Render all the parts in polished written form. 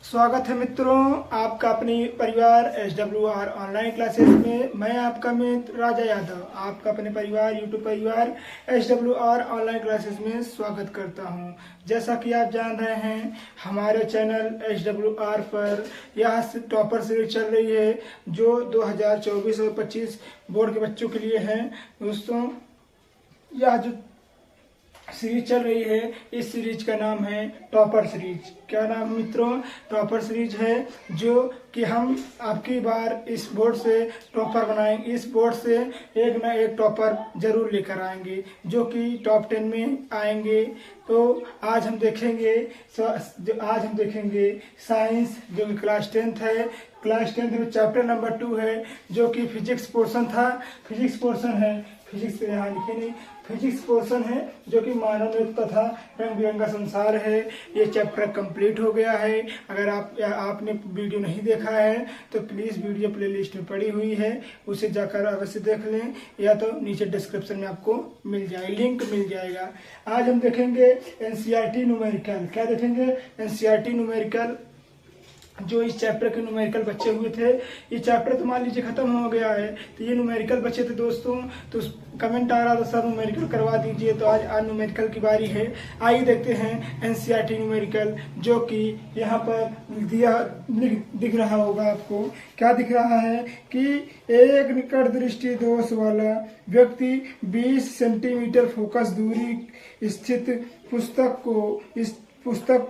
स्वागत है मित्रों आपका अपने परिवार SWR ऑनलाइन क्लासेस में। मैं आपका मित्र राजा यादव आपका अपने परिवार यूट्यूब परिवार SWR ऑनलाइन क्लासेस में स्वागत करता हूं। जैसा कि आप जान रहे हैं हमारे चैनल SWR पर यह टॉपर सीरीज चल रही है जो 2024 और 25 बोर्ड के बच्चों के लिए है। दोस्तों यह जो सीरीज चल रही है इस सीरीज का नाम है टॉपर सीरीज। क्या नाम मित्रों? टॉपर सीरीज है जो कि हम आपकी बार इस बोर्ड से टॉपर बनाएंगे। इस बोर्ड से एक ना एक टॉपर जरूर लेकर आएंगे जो कि टॉप 10 में आएंगे। तो आज हम देखेंगे साइंस जो कि क्लास 10th है। क्लास 10th में चैप्टर नंबर 2 है जो कि फिजिक्स पोर्शन था। फिजिक्स पोर्शन है, फिजिक्स यहाँ लिखे नहीं, फिजिक्स पोर्शन है जो कि मानव युक्त तथा रंग बिरंगा संसार है। ये चैप्टर कंप्लीट हो गया है। अगर आपने वीडियो नहीं देखा है तो प्लीज़ वीडियो प्लेलिस्ट में पड़ी हुई है, उसे जाकर अवश्य देख लें या तो नीचे डिस्क्रिप्शन में आपको मिल जाए, लिंक मिल जाएगा। आज हम देखेंगे NCERT न्यूमेरिकल। क्या देखेंगे? NCERT numerical. जो इस चैप्टर के न्यूमेरिकल बच्चे हुए थे, ये चैप्टर तो मान लीजिए खत्म हो गया है, तो ये न्यूमेरिकल बच्चे थे दोस्तों। तो कमेंट आ रहा था सर न्यूमेरिकल करवा दीजिए, तो आज न्यूमेरिकल की बारी है। आइए देखते हैं NCERT न्यूमेरिकल जो कि यहाँ पर दिख रहा होगा आपको। क्या दिख रहा है कि एक निकट दृष्टि दोष वाला व्यक्ति 20 सेंटीमीटर फोकस दूरी स्थित पुस्तक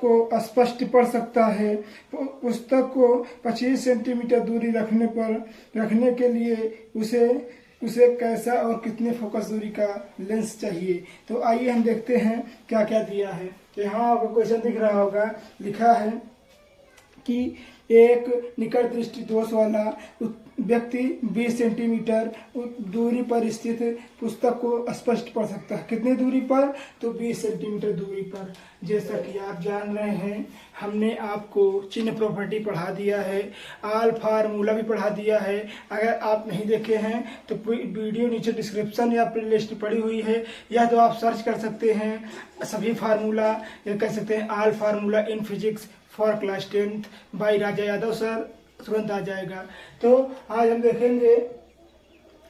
को स्पष्ट पढ़ सकता है। पुस्तक को 25 सेंटीमीटर दूरी रखने के लिए उसे कैसा और कितने फोकस दूरी का लेंस चाहिए। तो आइए हम देखते हैं क्या क्या दिया है। तो यहाँ आपको क्वेश्चन दिख रहा होगा, लिखा है कि एक निकट दृष्टि दोष वाला व्यक्ति 20 सेंटीमीटर दूरी पर स्थित पुस्तक को स्पष्ट पढ़ सकता है। कितनी दूरी पर? तो 20 सेंटीमीटर दूरी पर। जैसा कि आप जान रहे हैं हमने आपको चिन्ह प्रॉपर्टी पढ़ा दिया है, आल फार्मूला भी पढ़ा दिया है। अगर आप नहीं देखे हैं तो वीडियो नीचे डिस्क्रिप्शन या प्लेलिस्ट पड़ी हुई है, या तो आप सर्च कर सकते हैं सभी फार्मूला, या कह सकते हैं all formula in physics for class 10th by Raja Yadav sir, तुरंत आ जाएगा। तो आज हम देखेंगे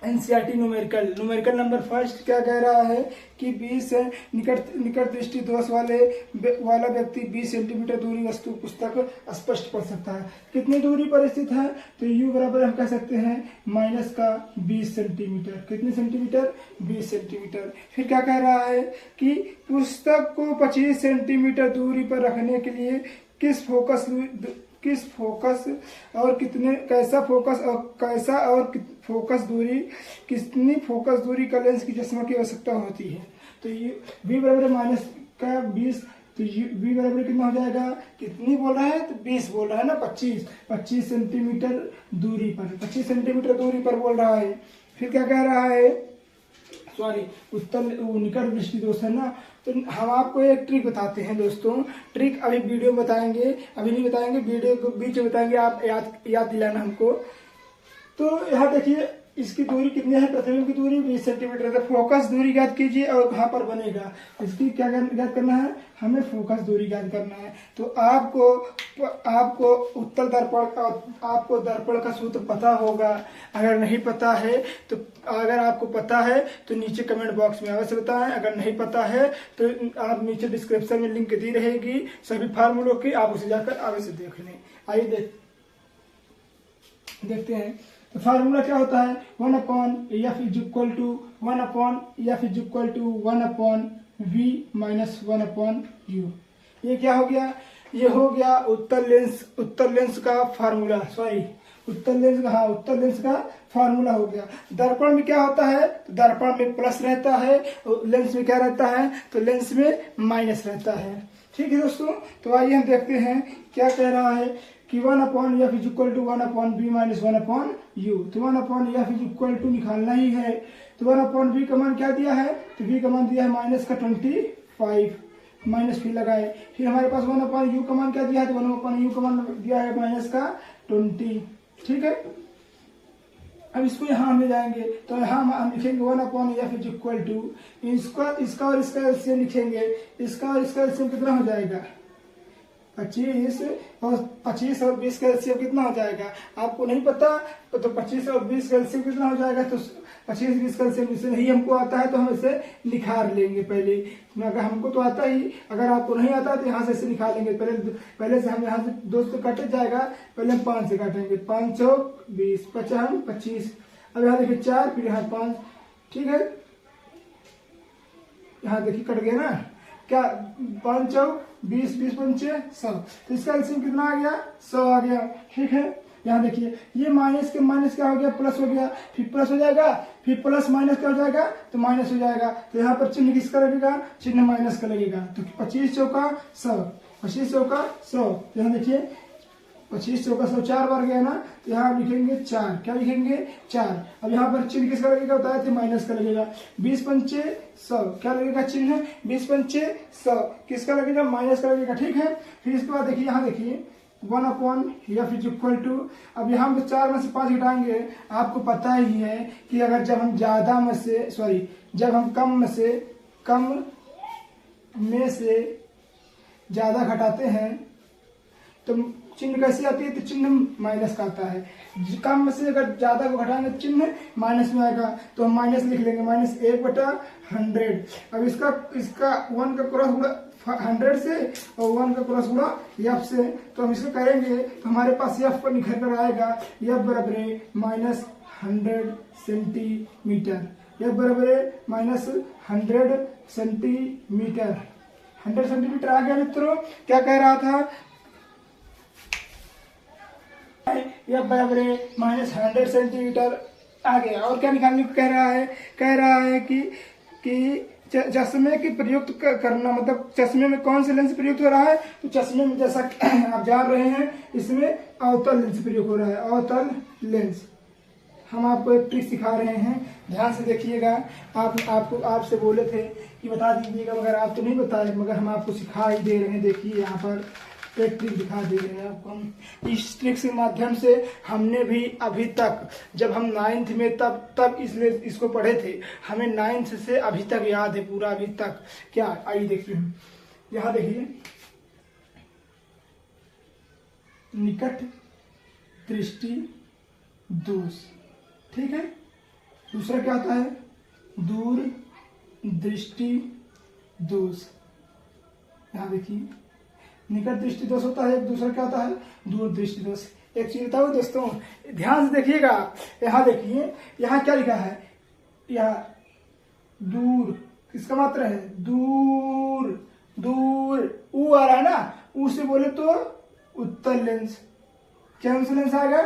NCERT न्यूमेरिकल नंबर फर्स्ट। क्या कह रहा है कि 20 निकट दृष्टि दोष वाला व्यक्ति 20 सेंटीमीटर दूरी वस्तु पुस्तक स्पष्ट पढ़ सकता है। कितनी दूरी पर स्थित है? तो U बराबर हम कह सकते हैं माइनस का 20 सेंटीमीटर। कितने सेंटीमीटर? 20 सेंटीमीटर। फिर क्या कह रहा है कि पुस्तक को 25 सेंटीमीटर दूरी पर रखने के लिए किस फोकस और कितने कितनी फोकस दूरी का लेंस की चश्मा की आवश्यकता होती है। तो ये V बराबर माइनस का 20, तो V बराबर कितना हो जाएगा? कितनी बोल रहा है? तो 20 बोल रहा है ना, 25 सेंटीमीटर दूरी पर, 25 सेंटीमीटर दूरी पर बोल रहा है। फिर क्या कह रहा है? निकट दृष्टि दोष है ना। तो हम आपको एक ट्रिक बताते हैं दोस्तों। ट्रिक अभी वीडियो में बताएंगे, अभी नहीं बताएंगे, वीडियो को बीच में बताएंगे। आप याद दिलाना हमको। तो यहाँ देखिए इसकी दूरी कितनी है? प्रतिबिंब की दूरी 20 सेंटीमीटर है। फोकस दूरी ज्ञात कीजिए और कहाँ पर बनेगा इसकी क्या ज्ञात करना है? हमें फोकस दूरी ज्ञात करना है। तो आपको उत्तल दर्पण का सूत्र पता होगा। अगर नहीं पता है तो अगर आपको पता है तो नीचे कमेंट बॉक्स में अवश्य बताएं। अगर नहीं पता है तो आप नीचे डिस्क्रिप्शन में लिंक दी रहेगी सभी फार्मूलों की, आप उसे जाकर अवश्य देख लें। आइए देखते हैं। तो फार्मूला क्या होता है? 1/f is equal to 1/f is equal to 1/v minus 1/u। ये क्या हो गया? ये हो गया उत्तल लेंस का फार्मूला। उत्तल लेंस का फार्मूला हो गया। दर्पण में क्या होता है? तो दर्पण में प्लस रहता है, लेंस में क्या रहता है? तो लेंस में माइनस रहता है। ठीक है दोस्तों। तो आइए हम देखते हैं क्या कह रहा है कि 1/f is equal to 1/v minus 1/u। तो 1/f इज इक्वल टू निकालना ही है। तो 1/v का मान क्या दिया है? तो v का मान दिया है माइनस का 25, माइनस फिर लगाए। फिर हमारे पास 1/u का मान क्या दिया है? तो 1/u का मान दिया है माइनस का 20। ठीक है। अब इसको यहाँ हम ले जाएंगे तो यहाँ हम लिखेंगे 1/f इज इक्वल टू इसका और इसका एलसीएम लिखेंगे। इसका और इसका एलसीएम कितना हो जाएगा? 25 और 20 का एलसीएम कितना हो जाएगा, आपको नहीं पता तो 25 और 20 का एलसीएम कितना हो जाएगा, तो 25-20 का एलसीएम इसे नहीं हमको आता है तो हम इसे निखार लेंगे पहले। अगर हमको तो आता ही, अगर आपको नहीं आता तो यहाँ से इसे निकाल लेंगे। पहले से हम यहाँ से 2 से कटे जाएगा, पहले हम 5 से काटेंगे। 5 चौक 20, 50 25, अब यहाँ देखिए 4, फिर यहाँ 5, ठीक है, यहाँ देखिए कट गया ना, क्या 5 चौक 20, 20 पंचे 100, तो इसका एलसीएम कितना आ गया, 100 आ गया, ठीक है। यहाँ देखिए ये माइनस के माइनस क्या हो गया, प्लस हो गया, फिर प्लस हो जाएगा, फिर प्लस माइनस क्या हो जाएगा, तो माइनस हो जाएगा, तो यहाँ पर चिन्ह किसका लगेगा, चिन्ह माइनस का लगेगा। तो 25 चौका 100, 25 चौका 100, यहाँ देखिए 25 चौका 100 4 बार गया ना, तो यहाँ लिखेंगे 4, क्या लिखेंगे 4। अब यहाँ पर चिन्ह किसका लगेगा बताया थे, माइनस का लगेगा। 20 पंचे 100, क्या लगेगा चिन्ह, 20 पंचे 100 किसका लगेगा, माइनस का लगेगा, ठीक है। फिर इसके बाद देखिए यहाँ देखिए 1/f=, अब यहाँ पे 4 में से 5 घटाएंगे, आपको पता ही है कि अगर जब हम जब हम कम में से ज्यादा घटाते हैं तो चिन्ह कैसे आती है, तो चिन्ह माइनस का आता है। कम में से अगर ज्यादा को घटाएंगे तो चिन्ह माइनस में आएगा, तो हम माइनस लिख लेंगे, -1/100। अब इसका 1 का क्रॉस गुणा 100 से और 1 का क्रॉस गुणा f से, तो हम इसको करेंगे तो हमारे पास f पर निकल कर आएगा f बराबर -100 सेंटीमीटर, f बराबर -100 सेंटीमीटर। 100 सेंटीमीटर आ गया मित्रों। क्या कह रहा था, यह बराबर -100 सेंटीमीटर आ गया। और क्या निकालने को कह रहा है कि चश्मे की प्रयुक्त करना, मतलब चश्मे में कौन सा लेंस प्रयुक्त हो रहा है, तो चश्मे में जैसा आप जान रहे हैं इसमें अवतल लेंस प्रयोग हो रहा है, अवतल लेंस। हम आपको एक ट्रिक सिखा रहे हैं, ध्यान से देखिएगा। आपसे बोले थे कि बता दीजिएगा, मगर आप तो नहीं बताए, मगर हम आपको सिखा ही दे रहे हैं। देखिए यहाँ पर एक ट्रिक दिखा दे रहे हैं आपको हम। इस ट्रिक के माध्यम से हमने भी अभी तक, जब हम 9th में तब इसको पढ़े थे, हमें 9th से अभी तक याद है पूरा, अभी तक। क्या, आइए देखिए, यहाँ देखिए निकट दृष्टि दोष, ठीक है। दूसरा क्या होता है, दूर दृष्टि दोष। यहाँ देखिए निकट दृष्टि दोष होता है, दूसरा क्या होता है, दूर दृष्टि दोष। एक चीज बताओ दोस्तों, ध्यान से देखिएगा। यहाँ देखिए, यहाँ क्या लिखा है, यहाँ दूर किसका मात्रा है, दूर, ऊ आ रहा है ना, ऊ से बोले तो उत्तल लेंस। कौन सा लेंस आएगा,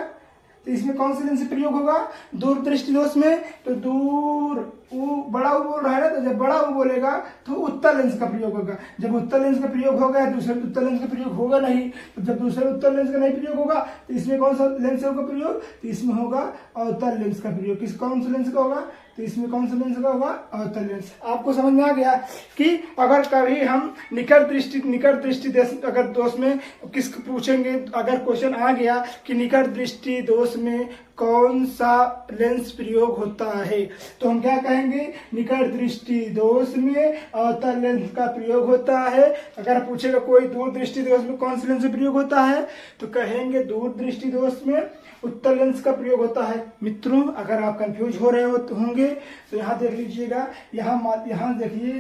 तो इसमें कौन सा लेंस प्रयोग होगा, दूर दृष्टि दोष में, तो दूर बड़ा ऊ बोल रहा है ना, तो जब बड़ा ऊ बोलेगा तो उत्तल लेंस का प्रयोग होगा। जब उत्तल लेंस का प्रयोग होगा, दूसरे उत्तल लेंस का प्रयोग होगा नहीं, तो जब दूसरे उत्तल लेंस का नहीं प्रयोग होगा तो इसमें कौन सा लेंस होगा प्रयोग, तो इसमें होगा अवतल लेंस का प्रयोग। कौन सा लेंस का होगा, तो इसमें कौन सा लेंस का होगा, अवतल लेंस। आपको समझ में आ गया कि अगर कभी हम निकट दृष्टि अगर दोष में किस पूछेंगे, अगर क्वेश्चन आ गया कि निकट दृष्टि दोष में कौन सा लेंस प्रयोग होता है, तो हम क्या कहेंगे, निकट दृष्टि दोष में अवतल लेंस का प्रयोग होता है। अगर पूछेगा कोई दूर दृष्टि दोष में कौन सा लेंस प्रयोग होता है, तो कहेंगे दूर दृष्टि दोष में उत्तल लेंस का प्रयोग होता है। मित्रों, अगर आप कंफ्यूज हो रहे होंगे तो यहाँ देख लीजिएगा, यहाँ देखिए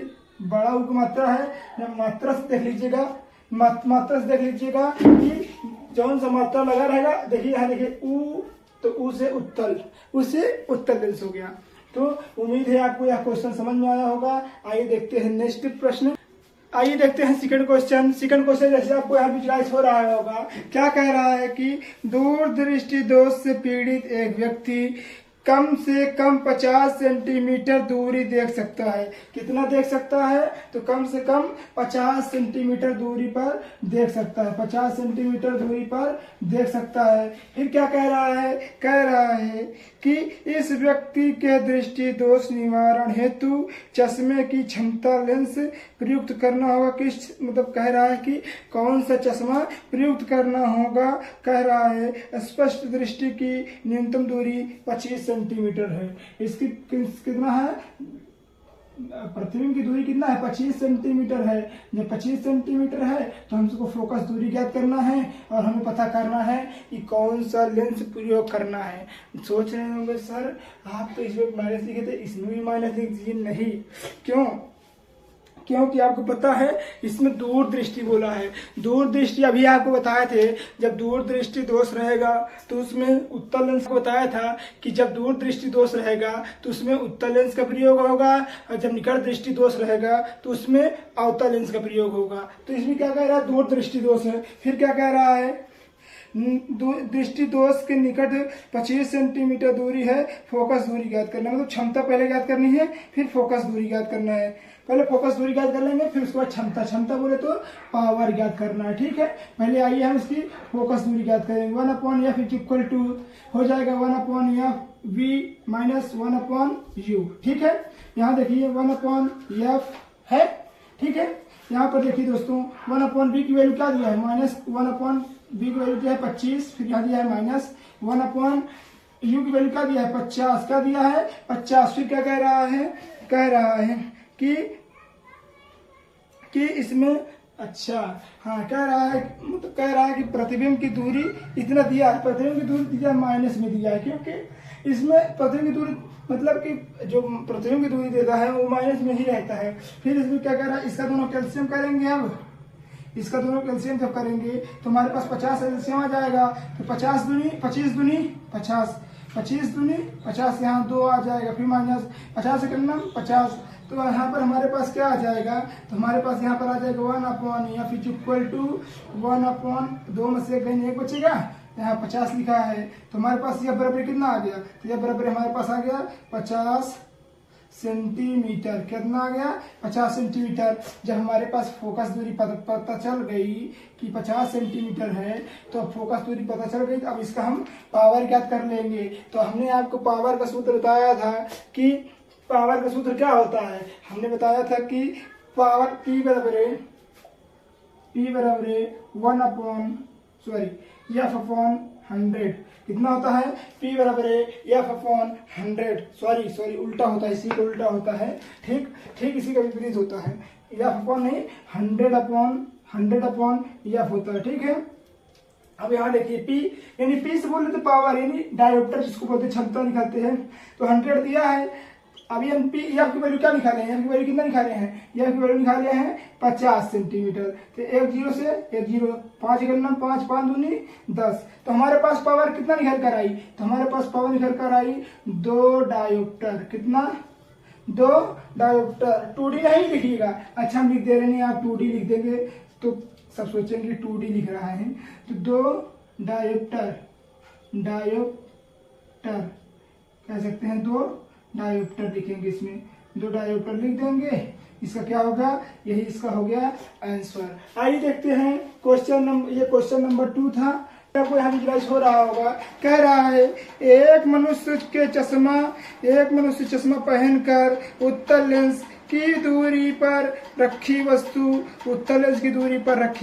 बड़ा ऊ की मात्रा है, मात्रा से देख लीजिएगा, मात्रा से देख लीजिएगा कि जौन सा मात्रा लगा रहेगा। देखिए यहाँ देखिए ऊ, तो ऊ से उत्तल लेंस हो गया। तो उम्मीद है आपको यह क्वेश्चन समझ में आया होगा। आइए देखते हैं नेक्स्ट प्रश्न। आइए देखते हैं सेकंड क्वेश्चन। जैसे आपको यहाँ विजुलाइज हो रहा होगा, क्या कह रहा है कि दूर दृष्टि दोष से पीड़ित एक व्यक्ति कम से कम 50 सेंटीमीटर दूरी देख सकता है। कितना देख सकता है, तो कम से कम 50 सेंटीमीटर दूरी पर देख सकता है, 50 सेंटीमीटर दूरी पर देख सकता है। फिर क्या कह रहा है कि इस व्यक्ति के दृष्टि दोष निवारण हेतु चश्मे की क्षमता लेंस प्रयुक्त करना होगा। मतलब कह रहा है कि कौन सा चश्मा प्रयुक्त करना होगा। कह रहा है स्पष्ट दृष्टि की न्यूनतम दूरी 25 सेंटीमीटर है। इसकी कितना है, प्रतिबिंब की दूरी कितना है 25 सेंटीमीटर है। जब 25 सेंटीमीटर है तो हमको फोकस दूरी ज्ञात करना है और हमें पता करना है कि कौन सा लेंस प्रयोग करना है। सोच रहे होंगे सर आप तो इसमें माइनस लिखे थे, इसमें भी माइनस लिख दीजिए। नहीं, क्यों? क्योंकि आपको पता है इसमें दूरदृष्टि बोला है। दूरदृष्टि अभी आपको बताए थे, जब दूरदृष्टि दोष रहेगा तो उसमें उत्तल लेंस को बताया था कि जब दूरदृष्टि दोष रहेगा तो उसमें उत्तल लेंस का प्रयोग होगा और जब निकट दृष्टि दोष रहेगा तो उसमें अवतल लेंस का प्रयोग होगा। तो इसमें क्या कह रहा है, दूरदृष्टि दोष है। फिर क्या कह रहा है, दृष्टि दोष के निकट 25 सेंटीमीटर दूरी है, फोकस दूरी ज्ञात करना है। मतलब क्षमता पहले ज्ञात करनी है, फिर फोकस दूरी ज्ञात करना है। पहले फोकस दूरी ज्ञात कर लेंगे, फिर उसके बाद क्षमता बोले तो पावर ज्ञात करना है। ठीक है, पहले आइए हम इसकी फोकस दूरी ज्ञात करेंगे। 1/f इक्वल टू हो जाएगा 1/f माइनस 1/u। ठीक है, यहाँ देखिए 1/f है। ठीक है, यहाँ पर देखिए दोस्तों 1/b की वैल्यू क्या दिया है, माइनस 1/b की वैल्यू दिया है 25, फिर यहाँ दिया है माइनस 1/u की वैल्यू क्या दिया है 50, क्या दिया है 50। फिर क्या कह रहा है कि इसमें अच्छा हाँ कह रहा है कि प्रतिबिंब की दूरी इतना दिया है, प्रतिबिंब की दूरी दिया माइनस में दिया है, क्योंकि इसमें प्रतिबिंब की दूरी मतलब कि जो प्रतिबिंब की दूरी देता है वो माइनस में ही रहता है। फिर इसमें क्या कह रहा है, इसका दोनों कैल्शियम करेंगे। अब इसका दोनों कैल्शियम जब करेंगे तो हमारे पास 50 कैल्शियम आ जाएगा। तो 50 दूनी 25 दूनी 50, 25 दूनी 50, यहाँ 2 आ जाएगा, फिर माइनस 50 से करना 50। तो यहाँ पर हमारे पास क्या आ जाएगा, तो हमारे पास यहाँ पर आ जाएगा 1/f इक्वल टू 1/2 में से एक बचेगा, यहाँ 50 लिखा है। तो हमारे पास यह बराबर कितना आ गया, तो यह बराबर हमारे पास आ गया 50 सेंटीमीटर। कितना आ गया 50 सेंटीमीटर। जब हमारे पास फोकस दूरी पता चल गई कि 50 सेंटीमीटर है, तो फोकस दूरी पता चल गई, अब इसका हम पावर ज्ञात कर लेंगे। तो हमने आपको पावर का सूत्र बताया था कि पावर का सूत्र क्या होता है। हमने बताया था कि पावर P बराबर है 1/100। कितना होता है, P बराबर है f/100। सॉरी उल्टा होता है, इसी का उल्टा होता है। ठीक इसी का विपरीत होता है, f नहीं 100/f होता है। ठीक है, अब यहाँ देखिए P यानी P से बोल रहे तो पावर यानी डायोप्टर जिसको बोलते हैं, क्षमता निकालते हैं। तो 100 दिया है। अभी हम एफ की वैल्यू क्या निकाले हैं, एफ की वैल्यू कितना निकाले हैं, एफ की वैल्यू निकाले हैं 50 सेंटीमीटर। तो 1 0 से 1 0, 5 करना 5 5 दूनी 10। तो हमारे पास पावर कितना निकल कर आई, तो हमारे पास पावर निकल कर आई 2 डायोप्टर। कितना, 2 डायोप्टर। 2D नहीं लिखिएगा, अच्छा हम लिख दे रहे हैं, आप 2D लिख देंगे तो सब सोचेंगे 2D लिख रहा है। तो 2 डायोप्टर कह सकते हैं, 2 डायोप्टर लिखेंगे, इसमें 2 डायोप्टर लिख देंगे। इसका क्या होगा, यही इसका हो गया आंसर। आइए देखते हैं क्वेश्चन नंबर, ये क्वेश्चन नंबर 2 था। आपको यहाँ विजुलाइज हो रहा होगा। कह रहा है एक मनुष्य चश्मा पहनकर उत्तल लेंस की दूरी पर रखी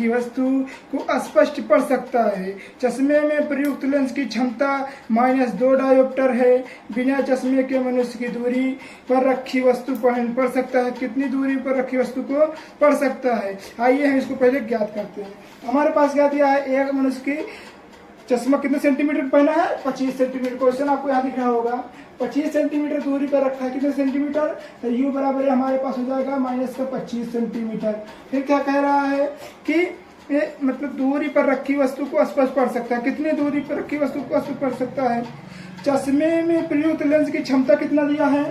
वस्तु को स्पष्ट पढ़ सकता है। चश्मे में प्रयुक्त लेंस की क्षमता -2 डायोप्टर है। बिना चश्मे के मनुष्य की दूरी पर रखी वस्तु पढ़ सकता है। कितनी दूरी पर रखी वस्तु को पढ़ सकता है, आइए हम इसको पहले ज्ञात करते हैं। हमारे पास क्या दिया है, एक मनुष्य की चश्मा कितने सेंटीमीटर पहना है, 25 सेंटीमीटर। क्वेश्चन आपको यहाँ दिख रहा होगा, 25 सेंटीमीटर दूरी पर रखा है। कितने सेंटीमीटर, तो u बराबर हमारे पास हो जाएगा -25 सेंटीमीटर। फिर क्या कह रहा है कि मतलब दूरी पर रखी वस्तु को स्पष्ट पढ़ सकता है। कितनी दूरी पर रखी वस्तु को स्पष्ट पढ़ सकता है, चश्मे में प्रयुक्त लेंस की क्षमता कितना दिया है,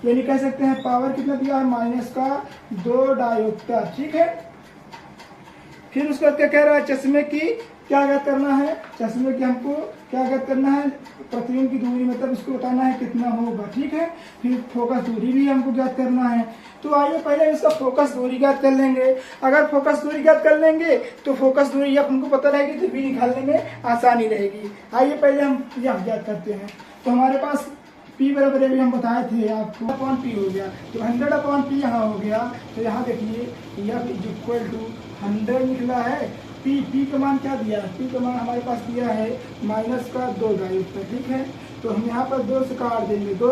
यानी कह सकते हैं पावर कितना दिया है, -2 डायोप्टर। ठीक है, फिर उसके बाद क्या कह रहा है, चश्मे की क्या ज्ञात करना है, चश्मे की हमको क्या ज्ञात करना है, प्रतिबिंब की दूरी, मतलब उसको बताना है कितना होगा। ठीक है, फिर फोकस दूरी भी हमको ज्ञात करना है। तो आइए पहले इसका फोकस दूरी ज्ञात कर लेंगे। अगर फोकस दूरी ज्ञात कर लेंगे तो फोकस दूरी अब हमको पता रहेगी तो भी निकालने में आसानी रहेगी। आइए पहले हम यह ज्ञात करते हैं। तो हमारे पास P बराबर अभी हम बताए थे आपको, P हो गया, तो 100/P यहाँ हो गया। तो यहाँ देखिए F इक्वल टू 100 निकला है। P का मान क्या दिया है, P का मान हमारे पास दिया है -2 डायोप्टर। ठीक है, तो हम यहाँ पर 2 से काट देंगे, 2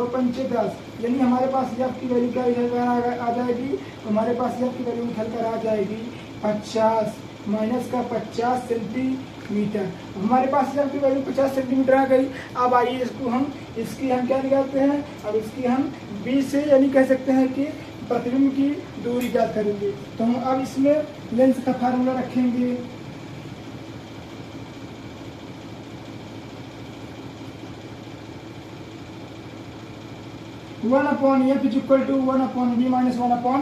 पंचे 10, यानी हमारे पास एफ की वैल्यू क्या इधर आ जाएगी, तो हमारे पास एफ की वैल्यू निकल कर आ जाएगी 50 माइनस का 50 सेंटीमीटर। हमारे पास एफ की वैल्यू 50 सेंटीमीटर आ गई। अब आइए इसकी हम क्या निकालते हैं, अब इसकी हम बी से यानी कह सकते हैं कि प्रतिबिंब की दूरी ज्ञात करेंगे। तो हम अब इसमें लेंस का फार्मूला रखेंगे। One upon F is equal to 1/v minus 1/u।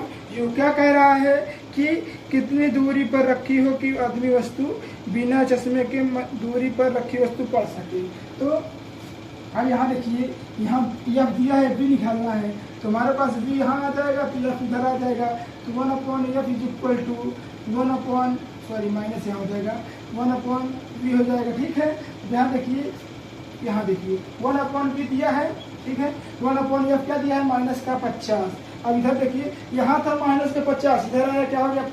क्या कह रहा है कि कितनी दूरी पर रखी हो कि आदमी वस्तु बिना चश्मे के दूरी पर रखी वस्तु पढ़ सके। तो अब यहाँ देखिए, यहाँ एफ दिया है, बी निकालना है, तो हमारे पास बी यहाँ आ जाएगा, तो एफ इधर आ जाएगा। तो 1/f is equal to minus यहाँ हो जाएगा 1/v हो जाएगा। ठीक है, यहाँ देखिए 1/v दिया है, ठीक है, 1/f क्या दिया है, माइनस का 50। अब इधर देखिए, यहाँ था माइनस का 50, इधर आया क्या हो गया,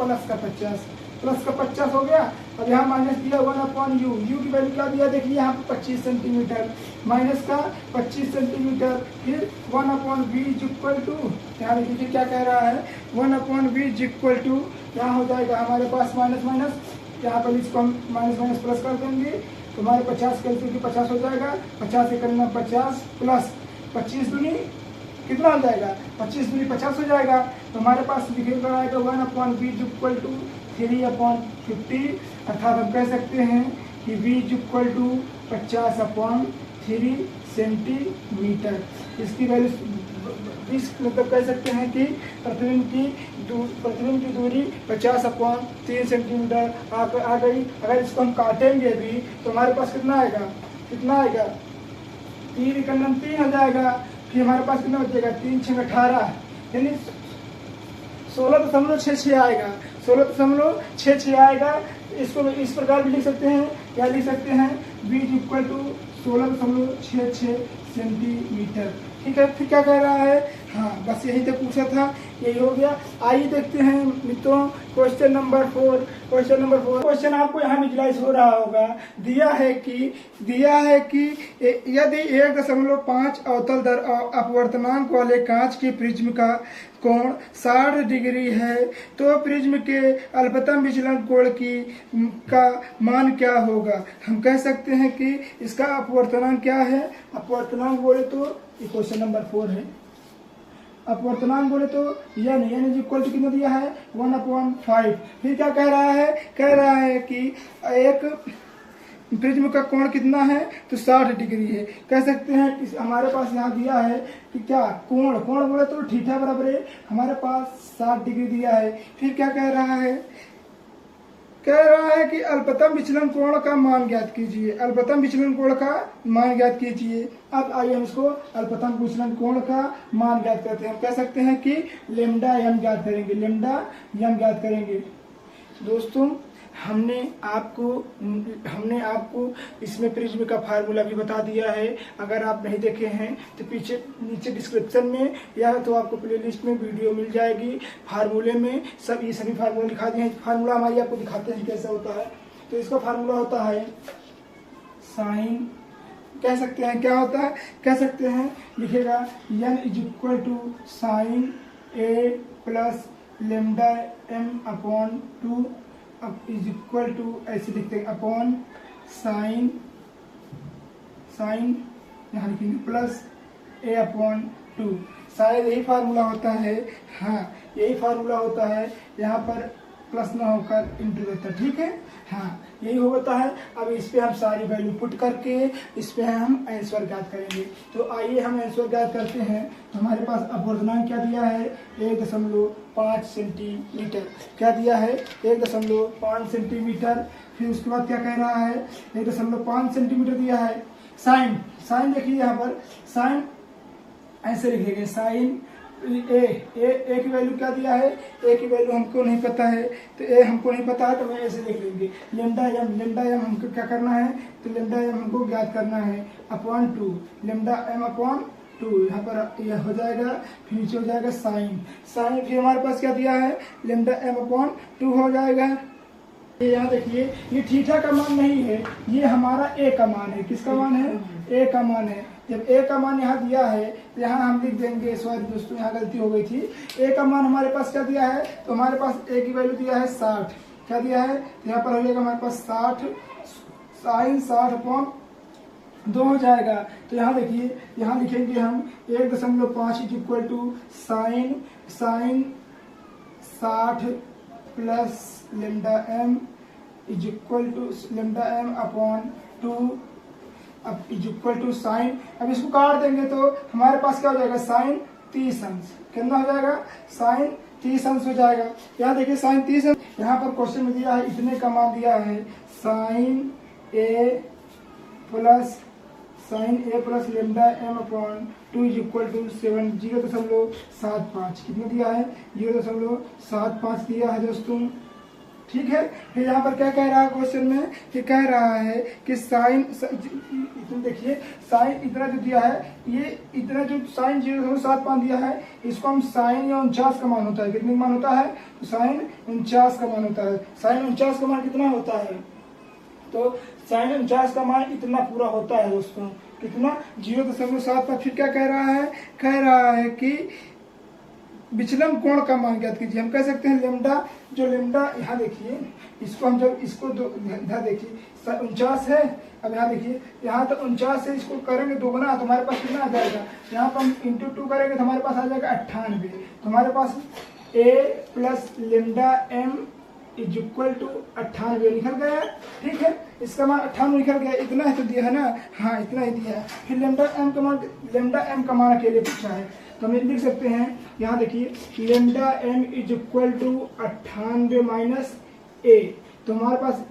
प्लस का 50 हो गया। अब यहाँ माइनस दिया 1/u, u की वैल्यू क्या दिया, देखिए यहाँ पे 25 सेंटीमीटर, माइनस का 25 सेंटीमीटर, फिर 1/v इज इक्वल टू, यहाँ देखिए क्या कह रहा है, 1/v इज इक्वल टू, यहाँ हो जाएगा हमारे पास माइनस माइनस, यहाँ पर इसको हम माइनस प्लस कर देंगे, तो हमारे 50 कैलकुलेट 50 हो जाएगा, 50 से करना 50 प्लस 25 दूनी कितना हो जाएगा, 25 दूनी 50 हो जाएगा। तो हमारे पास लिखे कर आएगा 1/v इज इक्वल टू 3/50, अर्थात हम कह सकते हैं कि v is equal to 50/3 centimetre. इसकी वैल्यू इस मतलब कह सकते हैं कि प्रतिबिंब की दूरी 50/3 सेंटीमीटर आ गई। अगर इसको हम काटेंगे भी तो हमारे पास कितना आएगा 3 हो जाएगा। फिर हमारे पास कितना बचेगा, 3 6 18, यानी 16.66 आएगा, 16.66 आएगा। इसको इस प्रकार भी लिख सकते हैं, या लिख सकते हैं v is equal to 16.66 centimetre. ठीक है, फिर क्या कह रहा है, हाँ बस यही तक पूछा था, यही हो गया। आइए देखते हैं मित्रों क्वेश्चन नंबर 4। क्वेश्चन आपको यहाँ विजुलाइज हो रहा होगा। दिया है कि यदि 1.5 अवतल दर अपवर्तनांक वाले कांच के प्रिज्म का कोण 60 डिग्री है, तो प्रिज्म के अल्पतम विचलन कोण का मान क्या होगा। हम कह सकते हैं कि इसका अपवर्तनांक क्या है, अपवर्तनांक बोले तो क्वेश्चन नंबर 4 है। अपवर्तनांक बोले तो n इक्वल टू कितना दिया है, 1/5। फिर क्या कह रहा है कि एक प्रिज्म का कोण कितना है, तो 60 डिग्री है। कह सकते हैं कि हमारे पास यहाँ दिया है कि क्या कोण बोले तो थीटा बराबर है, हमारे पास 60 डिग्री दिया है। फिर क्या कह रहा है कि अल्पतम विचलन कोण का मान ज्ञात कीजिए, अल्पतम विचलन कोण का मान ज्ञात कीजिए। अब आइए हम इसको अल्पतम विचलन कोण का मान ज्ञात करते हैं। हम कह सकते हैं कि लेमडा एम ज्ञात करेंगे। दोस्तों हमने आपको इसमें प्रिज्म का फार्मूला भी बता दिया है। अगर आप नहीं देखे हैं तो नीचे डिस्क्रिप्शन में या तो आपको प्लेलिस्ट में वीडियो मिल जाएगी। फार्मूले में सभी फार्मूला दिखा दिए हैं। फार्मूला हमारी आपको दिखाते हैं कैसा होता है। तो इसका फार्मूला होता है साइन, कह सकते हैं क्या होता है, कह सकते हैं लिखेगा n is equal to sine a plus lambda m/2 अब इज इक्वल टू, ऐसे लिखते हैं अपॉन साइन यहाँ लिखेंगे प्लस a/2। शायद यही फार्मूला होता है, हाँ यही फार्मूला होता है, यहाँ पर प्लस ना होकर इंटू रहता है। ठीक है, हाँ यही होता है। अब इस पे हम सारी वैल्यू पुट करके इस पे हम आंसर ज्ञात करेंगे। तो आइए हम आंसर ज्ञात करते हैं। तो हमारे पास अपवर्तनांक क्या दिया है, 1.5 सेंटीमीटर। क्या दिया है, 1.5 सेंटीमीटर। फिर उसके बाद क्या कह रहा है, 1.5 सेंटीमीटर दिया है। साइन देखिए यहाँ पर साइन ऐसे लिखेंगे, साइन ए की वैल्यू क्या दिया है, ए की वैल्यू हमको नहीं पता है, तो ए हमको नहीं पता है तो मैं ऐसे लिख लेंगे। लेमडा एम हमको क्या करना है, तो लेमडा एम हमको ज्ञात करना है अपॉन 2, लेमडा एम अपॉन 2 यहाँ पर यह हो जाएगा। फिर नीचे हो जाएगा साइन फिर हमारे पास क्या दिया है, लेमडा एम अपॉन 2 हो जाएगा। यहाँ देखिए ये थीटा का मान नहीं है, ये हमारा ए का मान है। किसका मान है? ए का मान है। जब ए का मान यहाँ दिया है तो यहाँ हम लिख देंगे, सॉरी दोस्तों यहाँ गलती हो गई थी। ए का मान हमारे पास क्या दिया है? तो हमारे पास ए की वैल्यू दिया है 60। क्या दिया है? तो यहाँ पर हो जाएगा हमारे पास 60 साइन 60/2 हो जाएगा। तो यहाँ देखिए यहाँ लिखेंगे हम 1.5 is equal to sine 60 plus lambda M is equal to lambda M upon 2 अब इज इक्वल टू साइन। अब इसको काट देंगे तो हमारे पास क्या हो जाएगा? साइन 30 अंश। कितना हो जाएगा? साइन 30 अंश हो जाएगा। यहाँ देखिए साइन 30 अंश, यहाँ पर क्वेश्चन में दिया है इतने का मान दिया है sine A plus lambda M upon 2 is equal to 0.75। कितना दिया है? 0.75 दिया है दोस्तों। ठीक है। फिर यहाँ पर क्या कह रहा है क्वेश्चन में? कि कह रहा है कि साइन, देखिए साइन इतना जो दिया है, ये इतना जो साइन 0.75 दिया है, इसको हम साइन या 49 का मान होता है। कितने का मान होता है? तो साइन 49 का मान होता है। साइन 49 का मान कितना होता है? तो साइन 49 का मान इतना पूरा होता है दोस्तों। कितना? 0.75। फिर क्या कह रहा है? कह रहा है कि विचलन कोण का मान ज्ञात कीजिए। हम कह सकते हैं लेमडा, जो लेमडा यहाँ देखिए इसको हम जब इसको इधर देखिए 49 है। अब यहाँ देखिए यहाँ तो 49 से इसको करेंगे दोगुना तो हमारे पास कितना आ जाएगा? यहाँ पर हम इंटू 2 करेंगे तो हमारे पास आ जाएगा 98। तो हमारे पास a plus lambda M is equal to 98 निकल गया। ठीक है, इसका मान 98 निकल गया। इतना ही तो दिया है ना? हाँ इतना ही दिया है। फिर लेमडा एम का मान अकेले पूछा है तो हम लिख सकते हैं। यहाँ देखिए lambda M is equal to 98 minus a. तो हमारे पास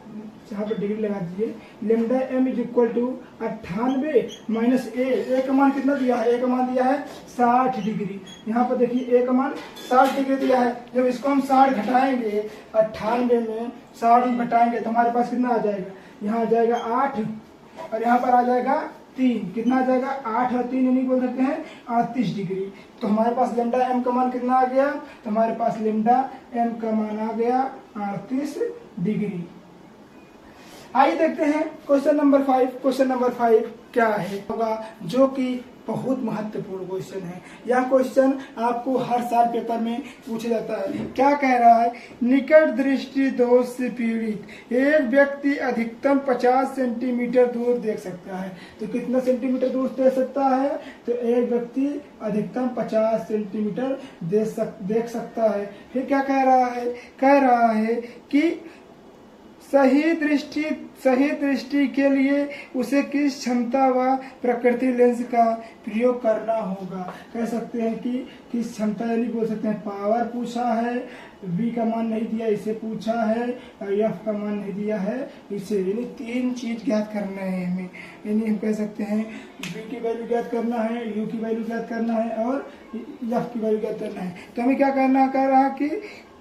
यहाँ पर डिग्री लगा दीजिए। Lambda M is equal to 98 minus a का मान कितना दिया है? ए का मान दिया है 60 डिग्री। यहाँ पर देखिए ए का मान 60 डिग्री दिया है। जब इसको हम 60 घटाएंगे 98 में 60 घटाएंगे तो हमारे पास कितना आ जाएगा? यहाँ आ जाएगा 8 और यहाँ पर आ जाएगा 3। कितना आ जाएगा? 8 और 3 नहीं बोल सकते हैं 38 डिग्री। तो हमारे पास लेमडा एम का मान कितना आ गया? तो हमारे पास लेमडा एम का मान आ गया 38 डिग्री। आइए देखते हैं क्वेश्चन नंबर 5। क्वेश्चन नंबर 5 क्या है होगा, जो कि बहुत महत्वपूर्ण क्वेश्चन है। यह क्वेश्चन आपको हर साल पेपर में पूछा जाता है। क्या कह रहा है? निकट दृष्टि दोष से पीड़ित एक व्यक्ति अधिकतम 50 सेंटीमीटर दूर देख सकता है। तो कितना सेंटीमीटर दूर देख सकता है? तो एक व्यक्ति अधिकतम 50 सेंटीमीटर देख सकता है। फिर क्या कह रहा है? कह रहा है कि सही दृष्टि के लिए उसे किस क्षमता व प्रकृति लेंस का प्रयोग करना होगा। कह सकते हैं कि किस क्षमता, यानी बोल सकते हैं पावर पूछा है, बी का मान नहीं दिया इसे पूछा है, और एफ का मान नहीं दिया है इसे। यानी 3 चीज ज्ञात करना है हमें। यानी हम कह सकते हैं बी की वैल्यू ज्ञात करना है, यू की वैल्यू ज्ञात करना है और एफ की वैल्यू ज्ञात करना है। तो हमें क्या करना कह रहा है कि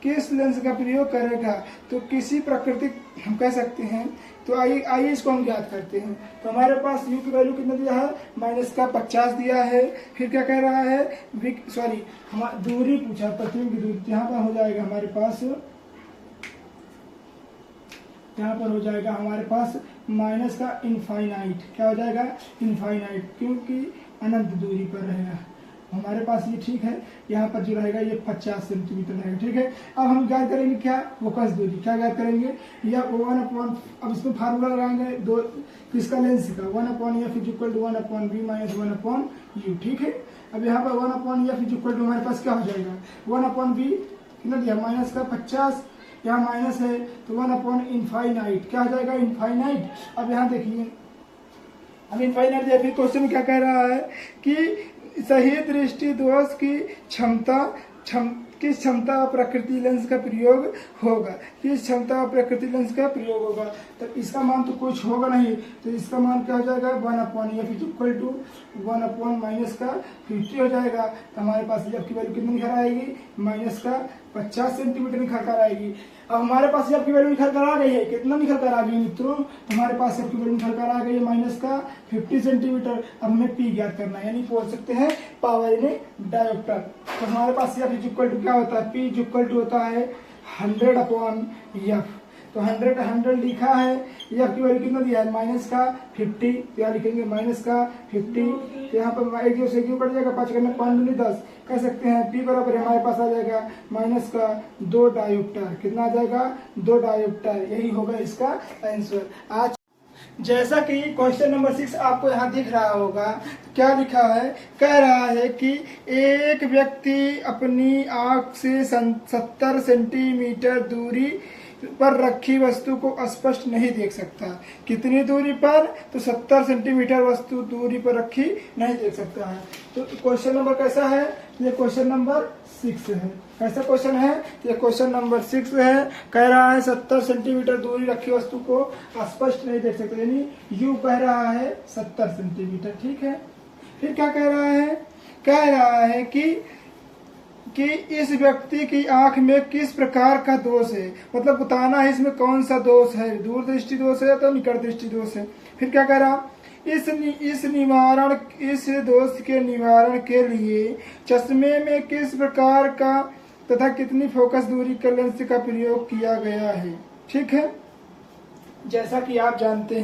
किस लेंस का प्रयोग करेगा? तो किसी प्राकृतिक हम कह सकते हैं। तो आइए इसको हम ज्ञात करते हैं। तो हमारे पास u की वैल्यू कितना दिया है? -50 दिया है। फिर क्या कह रहा है? दूरी पूछा, प्रतिबिंब की दूरी। यहाँ पर हो जाएगा हमारे पास, यहाँ पर हो जाएगा हमारे पास माइनस का इनफाइनाइट। क्या हो जाएगा? इनफाइनाइट, क्योंकि अनंत दूरी पर रहेगा हमारे पास ये। ठीक है, यहाँ पर जो रहेगा ये 50 सेंटीमीटर रहेगा। ठीक है, अब हम ज्ञात करेंगे क्या? फोकस दूरी। क्या ज्ञात करेंगे? या 1/, अब इसमें फार्मूला लगाएंगे दो किसका? लेंस का। 1/f is equal to 1/b minus 1/u। ठीक है, अब यहाँ पर 1/f इज इक्वल टू हमारे पास क्या हो जाएगा? 1/b कितना दिया? -50, यहाँ माइनस है तो 1/इनफाइनाइट। क्या हो जाएगा? इनफाइनाइट। अब यहाँ देखिए, अब इनफाइनाइट दिया। फिर क्वेश्चन में क्या कह रहा है कि सही दृष्टि दोष की किस क्षमता प्रकृति लेंस का प्रयोग होगा? किस क्षमता प्रकृति लेंस का प्रयोग होगा? तो इसका मान तो कुछ होगा नहीं, तो इसका मान क्या हो जाएगा? 1/f इक्वल टू 1/-50 हो जाएगा। तो हमारे पास एफ की वैल्यू कितनी निकल आएगी? -50 सेंटीमीटर निकल कर आएगी। अब हमारे पास एफ की वैल्यू निकल कर आ गई है। कितना निकल कर आ गई मित्रों? हमारे पास एफ की वैल्यू निकल कर आ गई है -50 सेंटीमीटर। अब हमें पी ज्ञात करना है, यानी बोल सकते हैं पावर इन डायोप्टर। तो हमारे पास एफ इक्वल टू क्या होता है? पी इक्वल टू होता है 100/f। तो तो 100 लिखा है, ये आपकी वैल्यू कितना दिया है माइनस का 50, तो यहाँ लिखेंगे माइनस का 50, तो यहाँ पर एक से क्यों कट जाएगा, 5 करना 5 दूनी 10, कह सकते हैं P बराबर हमारे पास आ जाएगा माइनस का 2 डायोप्टर, कितना आ जाएगा 2 डायोप्टर, यही होगा इसका आंसर। आज जैसा कि क्वेश्चन नंबर 6 आपको यहाँ दिख रहा होगा, क्या लिखा है, कह रहा है कि एक व्यक्ति अपनी आंख से 70 सेंटीमीटर दूरी पर रखी वस्तु को स्पष्ट नहीं देख सकता। कितनी दूरी पर, तो 70 सेंटीमीटर वस्तु दूरी पर रखी नहीं देख सकता है। तो क्वेश्चन नंबर कैसा है, ये क्वेश्चन नंबर 6 है। कैसा क्वेश्चन है, ये क्वेश्चन नंबर 6 है। कह रहा है 70 सेंटीमीटर दूरी रखी वस्तु को स्पष्ट नहीं देख सकते, यानी यू कह रहा है 70 सेंटीमीटर, ठीक है। फिर क्या कह रहा है, कह रहा है कि इस व्यक्ति की आंख में किस प्रकार का दोष है, मतलब बताना है इसमें कौन सा दोष है, दूर दृष्टि दोष है तो निकट दृष्टि दोष है। फिर क्या कह रहा, इस दोष के निवारण के लिए चश्मे में किस प्रकार का तथा कितनी फोकस दूरी का लेंस का प्रयोग किया गया है, ठीक है। जैसा कि आप जानते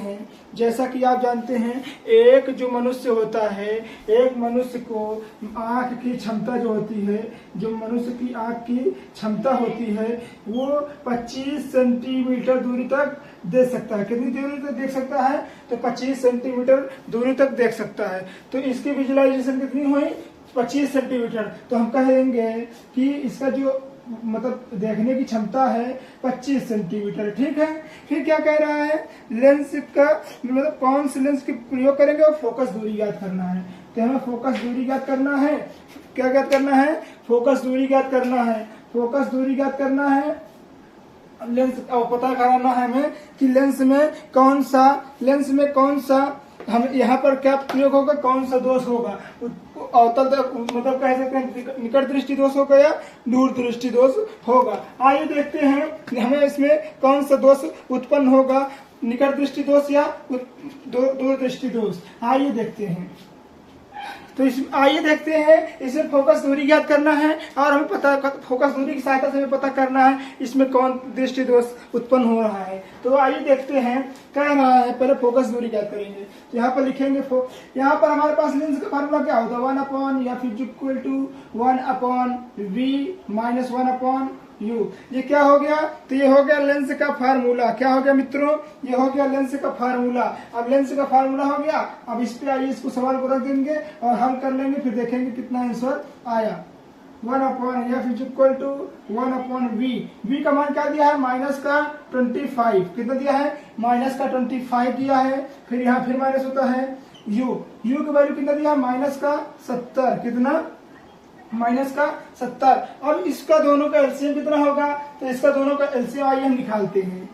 हैं एक जो मनुष्य होता है, एक मनुष्य को आंख की क्षमता जो होती है, जो मनुष्य की आंख की क्षमता होती है वो 25 सेंटीमीटर दूरी तक देख सकता है। कितनी दूरी तक देख सकता है, तो 25 सेंटीमीटर दूरी तक देख सकता है। तो इसकी विजुअलाइजेशन कितनी हुई, 25 सेंटीमीटर। तो हम कहेंगे कि इसका जो मतलब देखने की क्षमता है 25 सेंटीमीटर, ठीक है। फिर क्या कह रहा है, लेंस का मतलब कौन से लेंस के प्रयोग करेंगे और फोकस दूरी ज्ञात करना है। तो हमें फोकस दूरी ज्ञात करना है, क्या ज्ञात करना है, फोकस दूरी ज्ञात करना है। फोकस दूरी ज्ञात करना है, लेंस पता कराना है हमें कि लेंस में कौन सा हम यहाँ पर क्या प्रयोग होगा, कौन सा दोष होगा, अवतल मतलब कह सकते हैं निकट दृष्टि दोष होगा या दूर दृष्टि दोष होगा। आइए देखते हैं हमें इसमें कौन सा दोष उत्पन्न होगा, निकट दृष्टि दोष या दूर दृष्टि दोष। आइए देखते हैं, तो आइए देखते हैं, इसमें फोकस दूरी ज्ञात करना है और हमें फोकस दूरी की सहायता से हमें पता करना है इसमें कौन दृष्टि दोष उत्पन्न हो रहा है। तो आइए देखते हैं, कह रहा है पहले फोकस दूरी ज्ञात करेंगे। तो यहाँ पर लिखेंगे, यहाँ पर हमारे पास लेंस का फार्मूला क्या होता है, 1/((v)(1/v) -1/u। ये क्या हो गया, तो ये हो गया लेंस का फार्मूला। क्या हो गया मित्रों, ये हो गया लेंस का फार्मूला। अब लेंस का फार्मूला हो गया, अब इस पे आइए इसको सवाल को रख देंगे और हल कर लेंगे, फिर देखेंगे कितना आंसर आया। 1/(f)(1/v)। v का मान क्या दिया है, -25। कितना दिया है, -25 दिया है। फिर यहाँ फिर माइनस होता है u की वैल्यू कितना दिया है, -70। कितना, -70। अब इसका दोनों का एलसीएम कितना होगा, तो इसका दोनों का एलसीएम आइए हम निकालते हैं।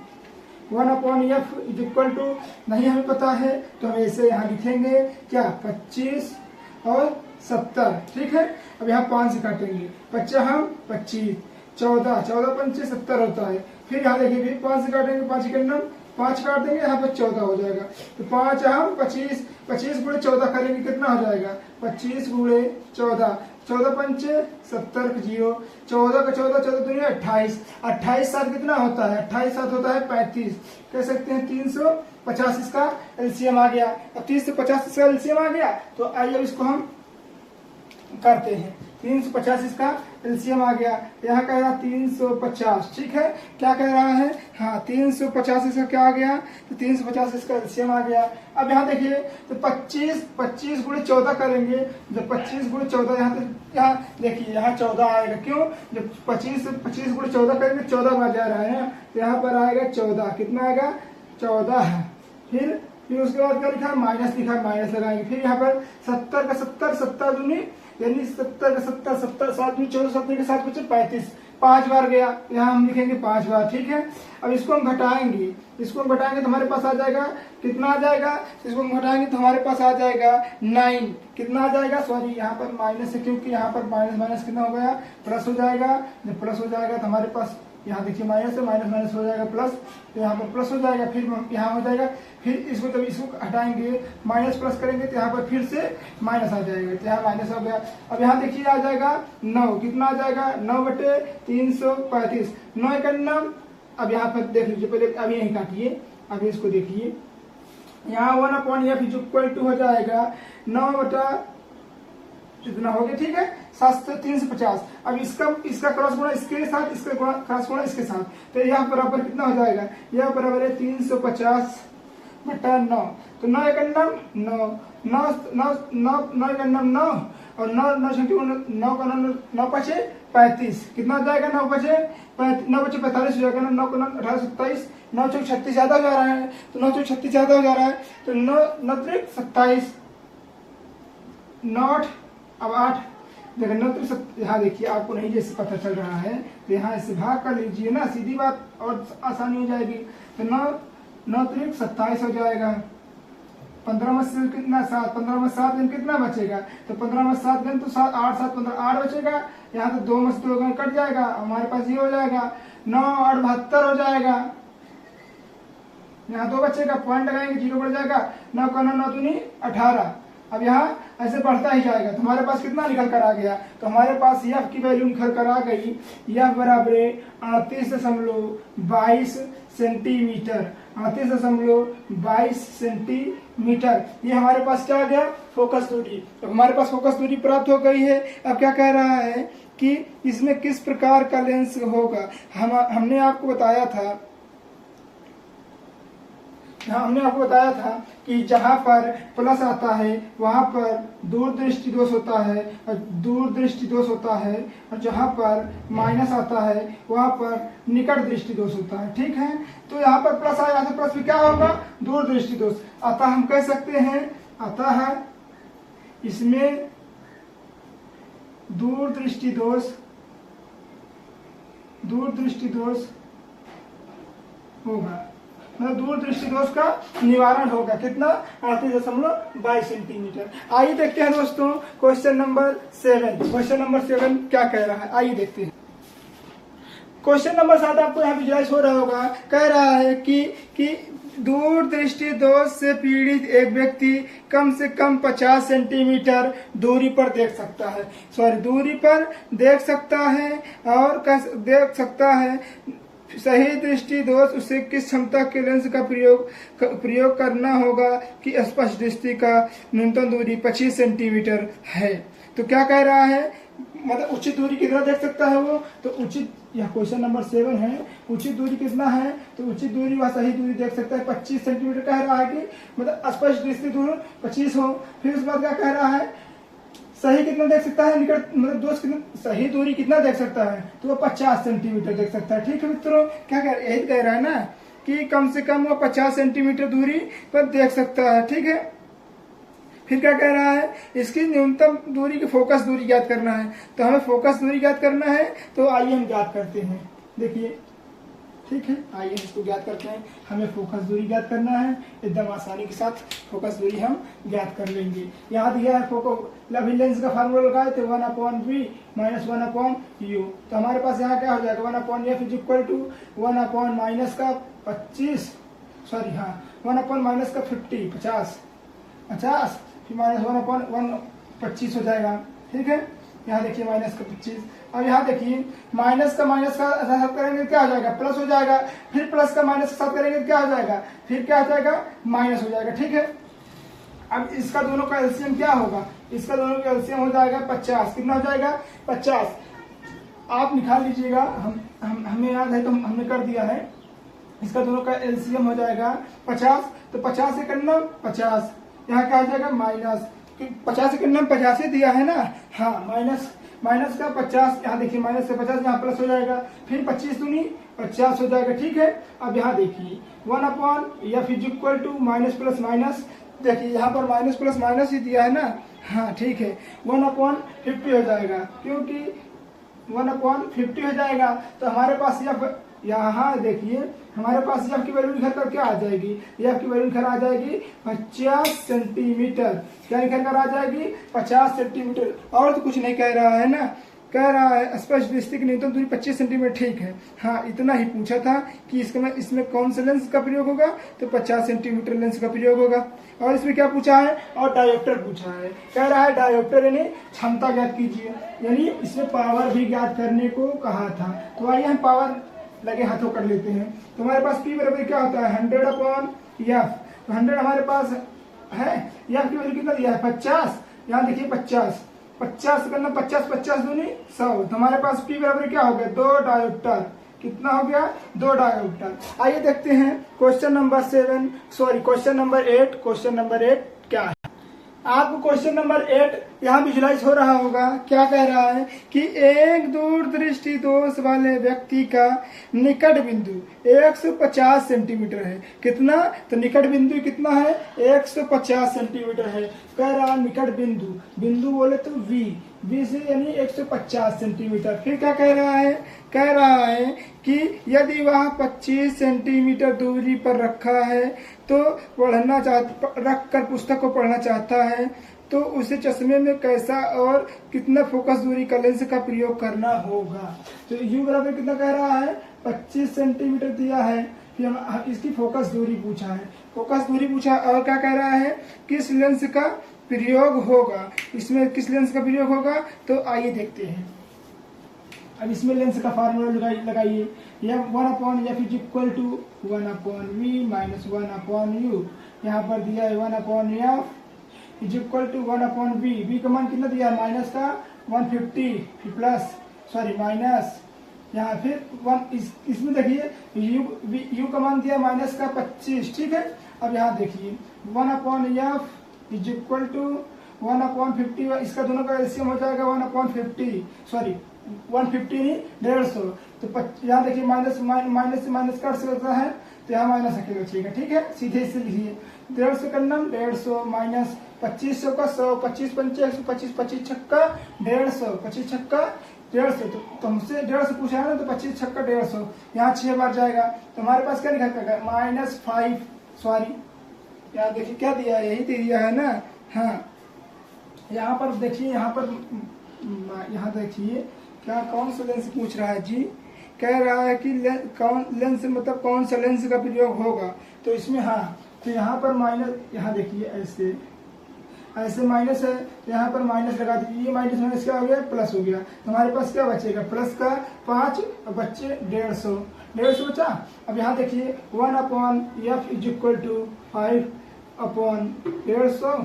1/(f) नहीं हमें पता है, तो हम ऐसे यहाँ लिखेंगे क्या, 25 और 70, ठीक है। अब यहाँ 5 से काटेंगे, 25 25, 14 पंचे 70 होता है। फिर यहाँ देखिए फिर 5 से काटेंगे, 5 काट देंगे, यहाँ पर 14 हो जाएगा। तो 5 हम 25 गुणे 14 करेंगे, कितना हो जाएगा, 25 गुणे 14, 14 पंचे 70 0, 14 का 14 दूनी 28, 28 साथ कितना होता है, 28 साथ होता है 35। कह सकते हैं 350 इसका एलसीएम आ गया। अब 30 से 50 इसका एलसीएम आ गया, तो आइए इसको हम करते हैं। 350 इसका एलसीएम आ गया, यहाँ कह रहा 350, ठीक है। क्या कह रहा है, हाँ 350 इसका क्या आ गया, तो 350 इसका एलसीएम आ गया। अब यहाँ देखिए, तो 25 गुणे 14 करेंगे, जब 25 गुणे 14 यहाँ देखिए यहाँ 14 आएगा, क्यों, जब 25 गुणे 14 करेंगे 14 बार जा रहा है, तो यहाँ पर आएगा 14। कितना आएगा, 14 है। फिर उसके बाद क्या लिखा, माइनस लिखा, माइनस लगाएंगे। फिर यहाँ पर 70 का 70 दूनी यानी 70 का 70 7 में 14, 70 के 7 बचे 35, 5 बार गया, यहाँ हम लिखेंगे 5 बार, ठीक है। अब इसको हम घटाएंगे, तो हमारे पास आ जाएगा, कितना आ जाएगा, इसको हम घटाएंगे तो हमारे पास आ जाएगा 9। कितना आ जाएगा, सॉरी यहाँ पर माइनस है, क्योंकि यहाँ पर माइनस कितना हो गया, प्लस हो जाएगा। जब प्लस हो जाएगा तो हमारे पास यहाँ देखिए माइनस है, माइनस हो जाएगा प्लस, तो यहाँ पर प्लस हो जाएगा, फिर यहाँ हो जाएगा। फिर इसको जब इसको हटाएंगे, माइनस प्लस करेंगे तो यहाँ पर फिर से माइनस आ जाएगा, तो यहाँ माइनस हो गया। अब यहाँ देखिए आ जाएगा 9, कितना आ जाएगा, 9/335, 9 का 9 अब यहाँ पर देख लीजिए, पहले अभी यही काटिए, अभी इसको देखिए, यहाँ 1/f इज इक्वल टू हो जाएगा 9 बटा इतना हो गया, ठीक है, 350। अब इसका क्रॉस गुणा इसके साथ, इसका क्रॉस गुणा इसके साथ, तो यह बराबर कितना हो जाएगा, यह बराबर है 350 बटा 9। तो 9 एक 9 9 9 9 9 एक 9 9 और 9 9 का 9 5 35, कितना हो जाएगा, 9 5 9 5 45 हो जाएगा, 9 को 9 18 27, 9 चौक 36 ज्यादा हो जा रहा है, तो 9 चौक 36 ज्यादा हो जा रहा है, तो 9 9 27 9 अब 8 देखो 9 यहाँ देखिए, आपको नहीं जैसे पता चल रहा है तो यहाँ इससे भाग कर लीजिए ना, सीधी बात और आसानी हो जाएगी। तो 9 9 27 हो जाएगा, 15 में से कितना 7, 15 में 7 गन कितना बचेगा, तो 15 में 7 गन तो 7 8 7 15 8 बचेगा, यहाँ तो 2 में से 2 गन कट जाएगा, हमारे पास ये हो जाएगा 9 8 72 हो जाएगा, यहाँ 2 बचेगा, पॉइंट लगाएंगे 0 बढ़ जाएगा, 9 का 9 9 दूनी 18। अब यहाँ ऐसे बढ़ता ही जाएगा, तो हमारे पास कितना निकल कर आ गया, तो हमारे पास एफ की वैल्यू निकल कर आ गई, यह बराबर 38.22 सेंटीमीटर, 38.22 सेंटीमीटर। ये हमारे पास क्या आ गया, फोकस दूरी। तो हमारे पास फोकस दूरी प्राप्त हो गई है। अब क्या कह रहा है कि इसमें किस प्रकार का लेंस होगा। हमने आपको बताया था कि जहां पर प्लस आता है वहां पर दूरदृष्टि दोष होता है और जहां पर माइनस आता है वहां पर निकट दृष्टि दोष होता है, ठीक है। तो यहाँ पर प्लस आया तो प्लस भी क्या होगा, दूरदृष्टि दोष। अतः हम कह सकते हैं, अतः इसमें दूरदृष्टि दोष होगा, मतलब दूरदृष्टि दोष का निवारण होगा। कितना, 38.22 सेंटीमीटर। आइए देखते हैं दोस्तों क्वेश्चन नंबर 7 क्या कह रहा है, आइए देखते हैं। क्वेश्चन नंबर 7 आपको यहाँ विजुअलाइज हो रहा होगा। कह रहा है कि दूरदृष्टि दोष से पीड़ित एक व्यक्ति कम से कम 50 सेंटीमीटर दूरी पर देख सकता है सही दृष्टि दोष उसे किस क्षमता के लेंस का प्रयोग करना होगा कि स्पष्ट दृष्टि का न्यूनतम दूरी 25 सेंटीमीटर है। तो क्या कह रहा है, मतलब उचित दूरी कितना देख सकता है वो, तो उचित, यह क्वेश्चन नंबर 7 है। उचित दूरी कितना है, तो उचित दूरी वह सही दूरी देख सकता है 25 सेंटीमीटर कह रहा है कि मतलब स्पष्ट दृष्टि दूरी 25 हो। फिर उसके बाद क्या कह रहा है, सही कितना देख सकता है, निकट मतलब दोष कितना, सही दूरी कितना देख सकता है, तो वो 50 सेंटीमीटर देख सकता है, ठीक है मित्रों। क्या कह यही कह रहा है ना कि कम से कम वो 50 सेंटीमीटर दूरी पर देख सकता है, ठीक है। फिर क्या कह रहा है, इसकी न्यूनतम दूरी की फोकस दूरी ज्ञात करना है। तो हमें फोकस दूरी ज्ञात करना है, तो आइए हम ज्ञात करते हैं, देखिए, ठीक है। आइए इसको ज्ञात करते हैं। हमें फोकस दूरी ज्ञात करना है, एकदम आसानी के साथ फोकस दूरी हम ज्ञात कर लेंगे। यहाँ दिया है अभी लेंस का फार्मूला लगाए थे 1/v माइनस 1/u। तो हमारे पास यहाँ क्या हो जाएगा, 1/f is equal to 1/- minus का 25 50 फिर माइनस 1/1 25 हो जाएगा, ठीक है। यहाँ देखिए माइनस का 25। अब यहाँ देखिए माइनस का साथ करेंगे क्या हो जाएगा, प्लस हो जाएगा। फिर प्लस का माइनस के साथ करेंगे क्या हो जाएगा, फिर क्या हो जाएगा, माइनस हो जाएगा, ठीक है। अब इसका दोनों का एलसीएम क्या होगा, इसका दोनों का एलसीएम हो जाएगा 50। कितना हो जाएगा, 50। आप निकाल लीजिएगा, हमें याद है तो हमने कर दिया है। इसका दोनों का एलसीएम हो जाएगा 50। तो 50 से करना 50, यहाँ क्या हो जाएगा माइनस, 50 से करना 50 दिया है ना, हाँ, माइनस का 50। यहाँ देखिए माइनस से 50, यहाँ प्लस हो जाएगा। फिर 25 दूनी 50 हो जाएगा, ठीक है। अब यहाँ देखिए 1/f is equal to minus plus minus, देखिए यहाँ पर माइनस प्लस माइनस ही दिया है ना, हाँ, ठीक है। 1/50 हो जाएगा, क्योंकि 1/50 हो जाएगा। तो हमारे पास यहाँ देखिए हमारे पास एफ की वैल्यू निकल कर क्या आ जाएगी, एफ की वैल्यू निकल आ जाएगी 50 सेंटीमीटर। क्या निकल कर आ जाएगी, 50 सेंटीमीटर। और तो कुछ नहीं कह रहा है ना, कह रहा है स्पष्ट दृष्टि की न्यूनतम दूरी 25 सेंटीमीटर, ठीक है। हाँ, इतना ही पूछा था कि इसमें कौन सा लेंस का प्रयोग होगा, तो 50 सेंटीमीटर लेंस का प्रयोग होगा। और इसमें क्या पूछा है, और डायोप्टर पूछा है। कह रहा है डायोप्टर यानी क्षमता ज्ञात कीजिए, यानी इसमें पावर भी ज्ञात करने को कहा था। तो आइए हम पावर लगे हाथों कर लेते हैं। तो हमारे पास P बराबर क्या होता है 100/F। तो 100 हमारे पास है, F की वैल्यू कितना दिया है 50। यहाँ देखिए 50 करना 50 दूनी 100। तो हमारे पास P बराबर क्या हो गया 2 डायोप्टर। कितना हो गया 2 डायोप्टर। आइए देखते हैं क्वेश्चन नंबर 8। क्वेश्चन नंबर 8 क्या है। आपको क्वेश्चन नंबर 8 यहाँ विजुलाइज हो रहा होगा। क्या कह रहा है कि एक दूरदृष्टि दोष वाले व्यक्ति का निकट बिंदु 150 सेंटीमीटर है। कितना, तो निकट बिंदु कितना है 150 सेंटीमीटर है। कह रहा निकट बिंदु बोले तो V से यानी 150 सेंटीमीटर। फिर क्या कह रहा है कि यदि वह 25 सेंटीमीटर दूरी पर रखा है तो रख कर पुस्तक को पढ़ना चाहता है, तो उसे चश्मे में कैसा और कितना फोकस दूरी का लेंस का प्रयोग करना होगा। तो U बराबर कितना कह रहा है 25 सेंटीमीटर दिया है। फिर हम इसकी फोकस दूरी पूछा और क्या कह रहा है किस लेंस का प्रयोग होगा। इसमें किस लेंस का प्रयोग होगा, तो आइए देखते हैं। अब इसमें लेंस का फार्मूला लगाइए। यह 1/F is equal to 1/V minus 1/U। यहाँ पर दिया है 1/F is equal to 1/V। V का मान कितना दिया है माइनस का 150 माइनस यहाँ फिर 1। इसमें देखिए U का मान दिया माइनस का 25। ठीक है, अब यहाँ देखिए 1/F इज इक्वल टू 1/50। इसका दोनों का एलसीएम हो जाएगा 150 नहीं 150। तो यहाँ देखिए माइनस से माइनस काट सकता है, तो यहाँ माइनस अकेले बचेगा। ठीक है, सीधे इससे लिखिए 150 करना 150 माइनस 2500 का 100, 25 पंचे 125, 25 छक्का 150, 25 छक्का 150। तो हमसे 150 पूछा है ना, तो 25 छक्का 150, यहाँ 6 बार जाएगा। तो हमारे पास क्या लिखा है -5 यहाँ देखिए क्या दिया है, यही दिया है ना। हाँ, यहाँ पर देखिए, यहाँ देखिए क्या कौन सा लेंस पूछ रहा है जी। कह रहा है कि लेंस मतलब कौन सा लेंस का प्रयोग होगा। तो इसमें हाँ, तो यहाँ पर माइनस, यहाँ देखिए ऐसे माइनस है, तो यहाँ पर माइनस लगा दीजिए। ये माइनस क्या हो गया प्लस हो गया। तो हमारे पास क्या बचेगा प्लस का 5 और बच्चे 150 बचा। अब यहाँ देखिए 1/F इज इक्वल टू 5/150।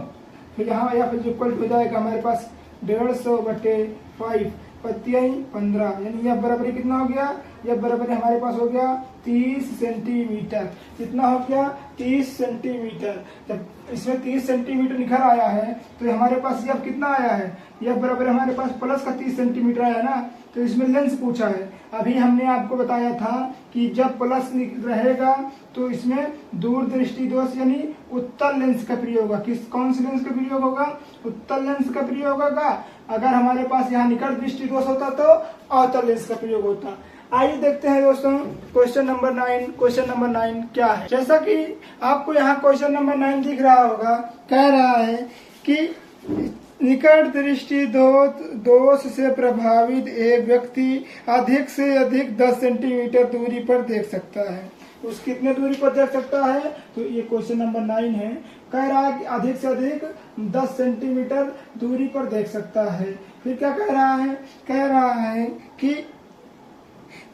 फिर यहाँ F इज इक्वल हो जाएगा हमारे पास 150/5 15, यानी F बराबर कितना हो गया, F बराबर हमारे पास हो गया 30 सेंटीमीटर। कितना हो गया 30 सेंटीमीटर। जब इसमें 30 सेंटीमीटर निखर आया है तो हमारे पास F कितना आया है, F बराबर हमारे पास प्लस का 30 सेंटीमीटर आया ना। तो इसमें लेंस पूछा है। अभी हमने आपको बताया था कि जब प्लस रहेगा तो इसमें दूरदृष्टि दोष यानी उत्तल लेंस का प्रयोग होगा। कौन से लेंस का प्रयोग होगा, उत्तल लेंस का प्रयोग होगा। अगर हमारे पास यहाँ निकट दृष्टि दोष होता तो अवतल लेंस का प्रयोग होता। आइए देखते हैं दोस्तों क्वेश्चन नंबर 9। क्वेश्चन नंबर 9 क्या है। जैसा कि आपको यहाँ क्वेश्चन नंबर 9 दिख रहा होगा, कह रहा है कि निकट दृष्टि दोष से प्रभावित एक व्यक्ति अधिक से अधिक 10 सेंटीमीटर दूरी पर देख सकता है। उस कितने दूरी पर देख सकता है, तो ये क्वेश्चन नंबर 9 है। कह रहा है कि अधिक से अधिक 10 सेंटीमीटर दूरी पर देख सकता है। फिर क्या कह रहा है कि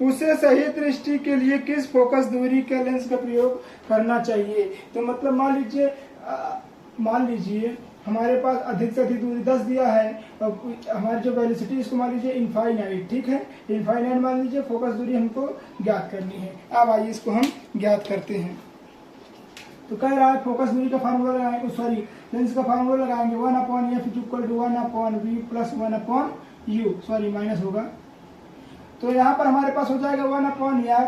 उसे सही दृष्टि के लिए किस फोकस दूरी के लेंस का प्रयोग करना चाहिए। तो मतलब मान लीजिए हमारे पास अधिक से अधिक दूरी 10 दिया है और हमारी जो वेलोसिटी इसको मान लीजिए इनफाइनाइट। ठीक है, इनफाइनाइट मान लीजिए, फोकस दूरी हमको ज्ञात करनी है। अब आइए इसको हम ज्ञात करते हैं। तो कह रहा है फोकस दूरी का फार्मूला लगाएंगे, लेंस का फार्मूला लगाएंगे 1/F is equal to 1/V plus 1/U, minus होगा। तो यहाँ पर हमारे पास हो जाएगा 1/F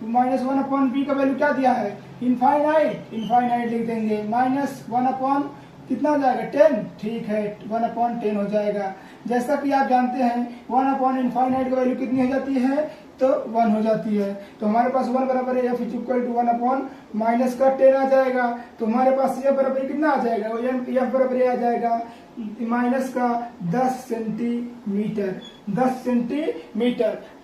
माइनस 1/V का वैल्यू क्या दिया है इनफाइनाइट लिख देंगे, माइनस 1/ कितना हो जाएगा 10। ठीक है, 1/10 हो जाएगा। जैसा कि आप जानते हैं 1/इनफाइनाइट का वैल्यू कितनी हो जाती है, तो 1 हो जाती है। तो हमारे पास 1 बराबर F is equal to 1/ minus का 10 आ जाएगा। तो हमारे पास F बराबर कितना आ जाएगा, F बराबर आ जाएगा माइनस का 10 सेंटीमीटर।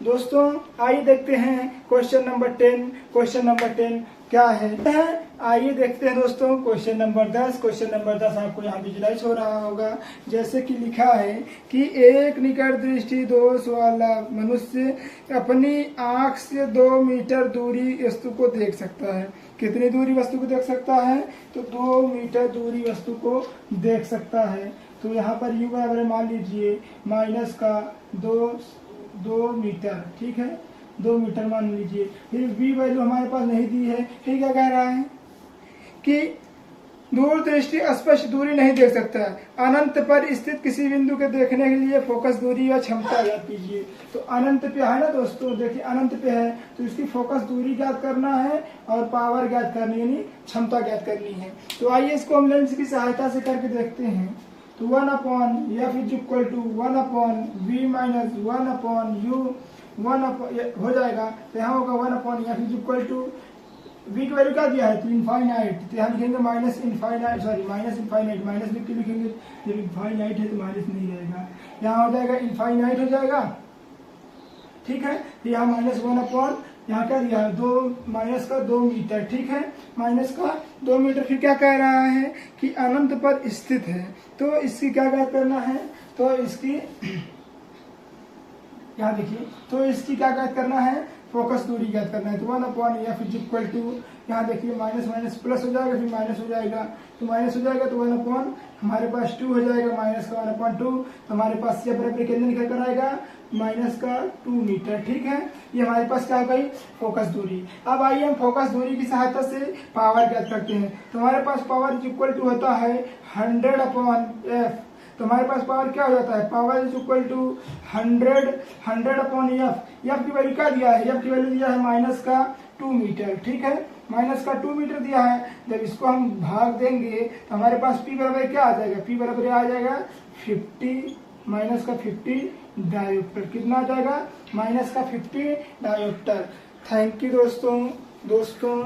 दोस्तों आइए देखते हैं क्वेश्चन नंबर 10। क्वेश्चन नंबर 10 क्या है। आइए देखते हैं दोस्तों क्वेश्चन नंबर 10। क्वेश्चन नंबर 10 आपको यहाँ विजुलाइज हो रहा होगा। जैसे कि लिखा है कि एक निकट दृष्टि दोष वाला मनुष्य अपनी आंख से 2 मीटर दूरी वस्तु को देख सकता है। कितनी दूरी वस्तु को देख सकता है? तो 2 मीटर दूरी वस्तु को देख सकता है। तो यहाँ पर यू बराबर मान लीजिए माइनस का 2 मीटर, ठीक है, 2 मीटर मान लीजिए। फिर v वैल्यू हमारे पास नहीं दी है। फिर क्या कह रहा है कि दूर दृष्टि स्पष्ट दूरी नहीं देख सकता है। अनंत पर स्थित किसी बिंदु के देखने के लिए फोकस दूरी या क्षमता ज्ञात कीजिए। तो अनंत पे है ना दोस्तों, देखिए अनंत पे है तो इसकी फोकस दूरी ज्ञात करना है और पावर ज्ञात करनी यानी क्षमता ज्ञात करनी है। तो आइए इसको हम लेंस की सहायता से करके देखते हैं। तो 1/f is equal to 1/v minus 1/u 1 हो जाएगा। तो यहाँ होगा 1/f is equal to v की वैल्यू क्या दिया है? तो इनफाइनाइट। तो यहाँ लिखेंगे minus infinite, sorry minus infinite, minus लिख के लिखेंगे, जब इनफाइनाइट है तो माइनस नहीं रहेगा। यहाँ हो जाएगा इनफाइनाइट हो जाएगा, ठीक है। तो यहाँ माइनस 1/, यहाँ क्या दिया है? 2 माइनस का 2 मीटर, ठीक है, माइनस का 2 मीटर। फिर क्या कह रहा है कि अनंत पर स्थित है। तो इसकी क्या ज्ञात करना है? तो इसकी यहाँ देखिए, तो इसकी क्या ज्ञात करना है? फोकस दूरी ज्ञात करना है। तो 1/f इज इक्वल टू, यहाँ देखिए माइनस माइनस प्लस हो जाएगा, फिर माइनस हो जाएगा, तो माइनस हो जाएगा तो 1/, हमारे पास 2 हो जाएगा, माइनस का 1/2। तो हमारे पास ये बराबर कितने निकल कर आएगा? माइनस का 2 मीटर, ठीक है। ये हमारे पास क्या हो गई? फोकस दूरी। अब आइए हम फोकस दूरी की सहायता से पावर ज्ञात करते हैं। तो हमारे पास पावर इज इक्वल टू होता है 100/f। तो हमारे पास पावर क्या हो जाता है? Power is equal to 100/f। F की वैल्यू क्या दिया है? एफ की वैल्यू दिया है माइनस का 2 मीटर, ठीक है, माइनस का 2 मीटर दिया है। जब इसको हम भाग देंगे तो हमारे पास p बराबर क्या आ जाएगा? p बराबर आ जाएगा 50 माइनस का 50 डायोप्टर। कितना आ जाएगा? माइनस का 50 डायोप्टर। थैंक यू दोस्तों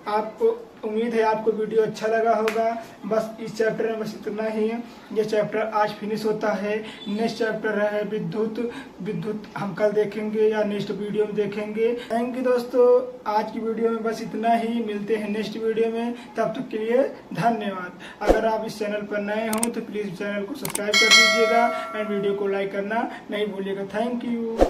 आपको उम्मीद है आपको वीडियो अच्छा लगा होगा। बस इस चैप्टर में बस इतना ही है। ये चैप्टर आज फिनिश होता है। नेक्स्ट चैप्टर है विद्युत हम कल देखेंगे या नेक्स्ट वीडियो में देखेंगे। थैंक यू दोस्तों, आज की वीडियो में बस इतना ही। मिलते हैं नेक्स्ट वीडियो में, तब तक के लिए धन्यवाद। अगर आप इस चैनल पर नए हों तो प्लीज़ चैनल को सब्सक्राइब कर दीजिएगा एंड वीडियो को लाइक करना नहीं भूलिएगा। Thank you.